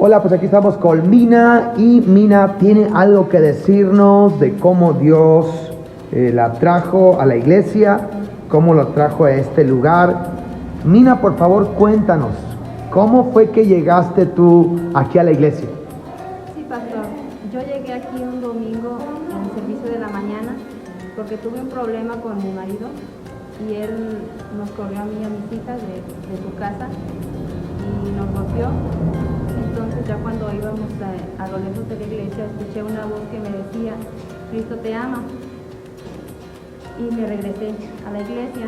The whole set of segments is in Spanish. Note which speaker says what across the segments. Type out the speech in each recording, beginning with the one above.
Speaker 1: Hola, pues aquí estamos con Mina y Mina tiene algo que decirnos de cómo Dios la trajo a la iglesia, cómo lo trajo a este lugar. Mina, por favor, cuéntanos, ¿cómo fue que llegaste tú aquí a la iglesia?
Speaker 2: Sí, pastor. Yo llegué aquí un domingo en el servicio de la mañana porque tuve un problema con mi marido y él nos corrió a mí y a mis hijas de su casa y nos golpeó. Entonces ya cuando íbamos a lo lejos de la iglesia escuché una voz que me decía, Cristo te ama. Y me regresé a la iglesia.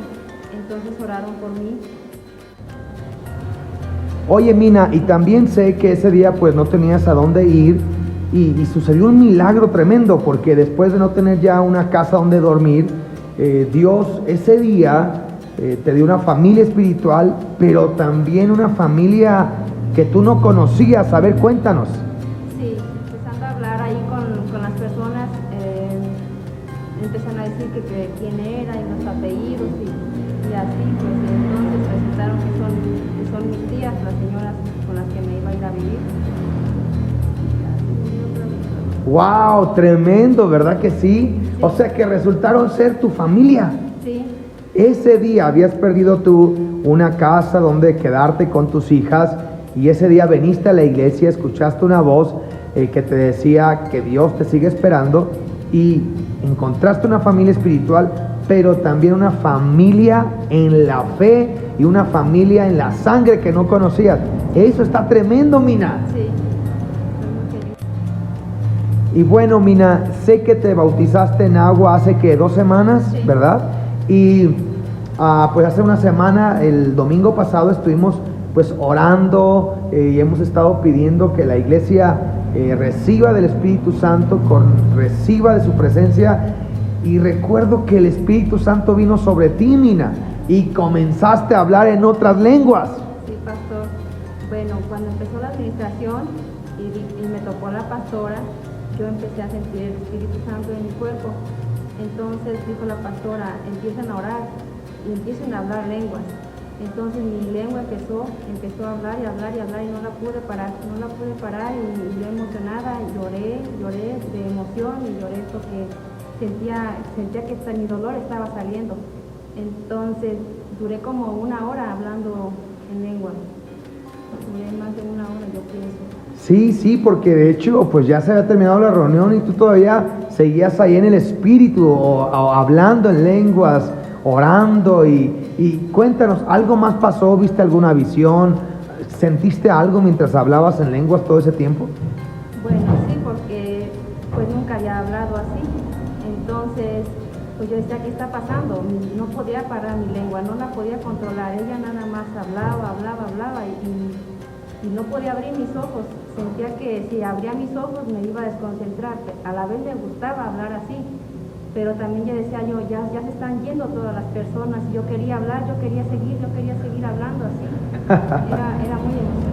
Speaker 2: Entonces oraron por mí.
Speaker 1: Oye, Mina, y también sé que ese día pues no tenías a dónde ir y sucedió un milagro tremendo porque después de no tener ya una casa donde dormir, Dios ese día te dio una familia espiritual, pero también una familia que tú no conocías. A ver, cuéntanos.
Speaker 2: Sí, empezando a hablar ahí con las personas, empezaron a decir que quién era y los apellidos y así, pues entonces resultaron que son mis tías, las señoras con las que me iba a ir a vivir.
Speaker 1: ¡Wow! Tremendo, ¿verdad que sí? O sea que resultaron ser tu familia.
Speaker 2: Sí,
Speaker 1: Ese día habías perdido tú una casa donde quedarte con tus hijas y ese día veniste a la iglesia, escuchaste una voz que te decía que Dios te sigue esperando y encontraste una familia espiritual, pero también una familia en la fe y una familia en la sangre que no conocías. Eso está tremendo, Mina.
Speaker 2: sí.
Speaker 1: Y bueno, Mina, sé que te bautizaste en agua hace que 2 semanas,
Speaker 2: Sí.
Speaker 1: ¿verdad? Y pues hace una semana, el domingo pasado, estuvimos pues orando y hemos estado pidiendo que la iglesia reciba del Espíritu Santo, reciba de su presencia. Y recuerdo que el Espíritu Santo vino sobre ti, Mina, y comenzaste a hablar en otras lenguas.
Speaker 2: Sí, pastor. Bueno, cuando empezó la administración y me tocó la pastora, yo empecé a sentir el Espíritu Santo en mi cuerpo. Entonces dijo la pastora, empiezan a orar y empiecen a hablar lenguas. Entonces mi lengua empezó a hablar y hablar y hablar y no la pude parar y yo emocionada lloré de emoción y lloré porque sentía que hasta mi dolor estaba saliendo. Entonces duré como 1 hora hablando en lengua. Duré más de 1 hora, yo pienso.
Speaker 1: Sí, porque de hecho pues ya se había terminado la reunión y tú todavía seguías ahí en el Espíritu o hablando en lenguas, orando y cuéntanos, ¿algo más pasó? ¿Viste alguna visión? ¿Sentiste algo mientras hablabas en lenguas todo ese tiempo?
Speaker 2: Bueno, sí, porque pues nunca había hablado así. Entonces, pues yo decía, ¿qué está pasando? No podía parar mi lengua, no la podía controlar. Ella nada más hablaba y no podía abrir mis ojos. Sentía que si abría mis ojos me iba a desconcentrar. A la vez me gustaba hablar así, pero también yo decía, ya se están yendo todas las personas. Yo quería hablar, yo quería seguir hablando así. Era muy emocionante.